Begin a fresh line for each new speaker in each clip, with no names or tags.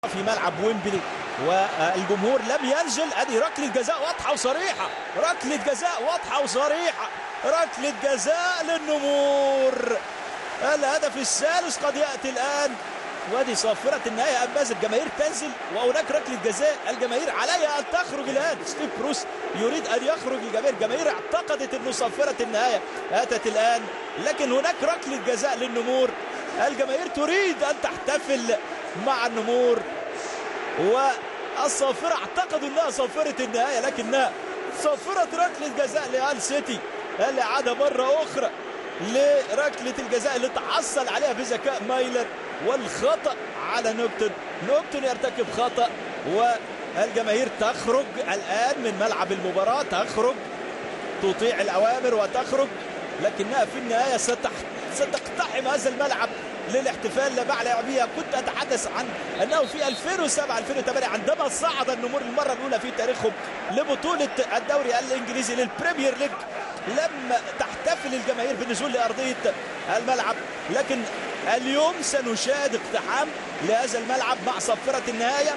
في ملعب ويمبلي والجمهور لم ينزل. ادي ركله جزاء واضحه وصريحه، ركله جزاء واضحه وصريحه، ركله جزاء للنمور. الهدف الثالث قد ياتي الان، وادي صافره النهايه. اماز الجماهير تنزل وهناك ركله جزاء، الجماهير عليها ان تخرج الان. ستيف بروس يريد ان يخرج. الجماهير اعتقدت انه صافره النهايه اتت الان، لكن هناك ركله جزاء للنمور. الجماهير تريد ان تحتفل مع النمور، والصافره اعتقدوا انها صافره النهايه لكنها صافره ركله جزاء لهال سيتي. الاعاده مره اخرى لركله الجزاء اللي تحصل عليها بذكاء مايلر، والخطا على نوبتون يرتكب خطا، والجماهير تخرج الان من ملعب المباراه، تخرج تطيع الاوامر وتخرج، لكنها في النهايه ستقتحم هذا الملعب للاحتفال مع لاعبيها. كنت اتحدث عن انه في 2007 2008 عندما صعد النمور المره الاولى في تاريخهم لبطوله الدوري الانجليزي للبريمير ليج، لم تحتفل الجماهير بالنزول لارضيه الملعب، لكن اليوم سنشاهد اقتحام لهذا الملعب مع صفره النهايه.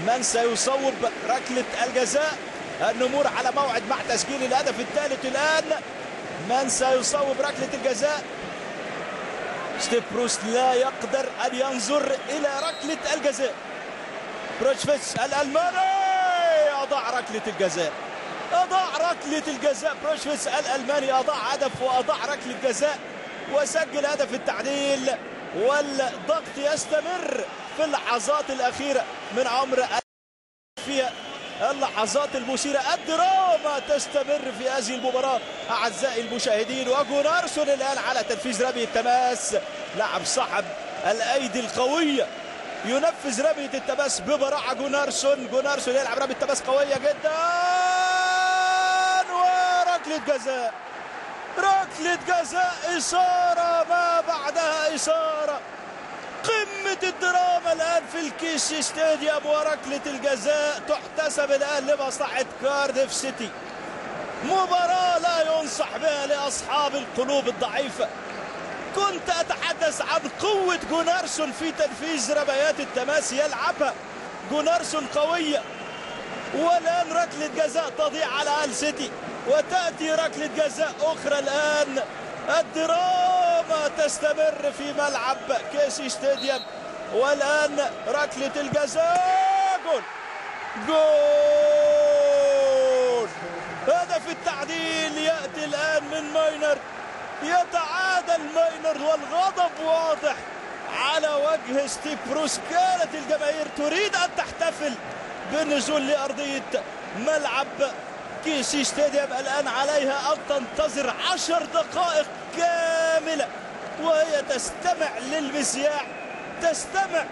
من سيصوب ركله الجزاء؟ النمور على موعد مع تسجيل الهدف الثالث الان. من سيصوب ركله الجزاء؟ ستيف بروس لا يقدر ان ينظر الى ركله الجزاء. بروشفيتش الالماني اضاع ركله الجزاء، اضاع ركله الجزاء. بروشفيتش الالماني اضاع هدف واضاع ركله جزاء وسجل هدف التعديل، والضغط يستمر في اللحظات الاخيره من عمر فيها اللحظات المثيرة. الدراما تستمر في هذه المباراة أعزائي المشاهدين. وجونارسون الآن على تنفيذ رمية التماس، لاعب صاحب الأيدي القوية ينفذ رمية التماس ببراعة. جونارسون يلعب رمية تماس قوية جدا، وركلة جزاء، ركلة جزاء، إثارة ما بعدها إثارة. قمة الدراما الآن في الكيسي ستاديوم، وركلة الجزاء تحتسب الآن لمصلحة كارديف سيتي. مباراة لا ينصح بها لأصحاب القلوب الضعيفة. كنت أتحدث عن قوة جونارسون في تنفيذ رميات التماس، يلعبها جونارسون قوية، والآن ركلة جزاء تضيع على هال سيتي، وتأتي ركلة جزاء أخرى الآن. الدراما تستمر في ملعب كيسي ستاديوم، والآن ركلة الجزاء، جول جول. هدف التعديل يأتي الآن من ماينر، يتعادل ماينر، والغضب واضح على وجه ستيف بروس. كانت الجماهير تريد أن تحتفل بالنزول لأرضية ملعب كيسي ستاديوم. الآن عليها أن تنتظر 10 دقائق كاملة وهي تستمع للمذياع، تستمع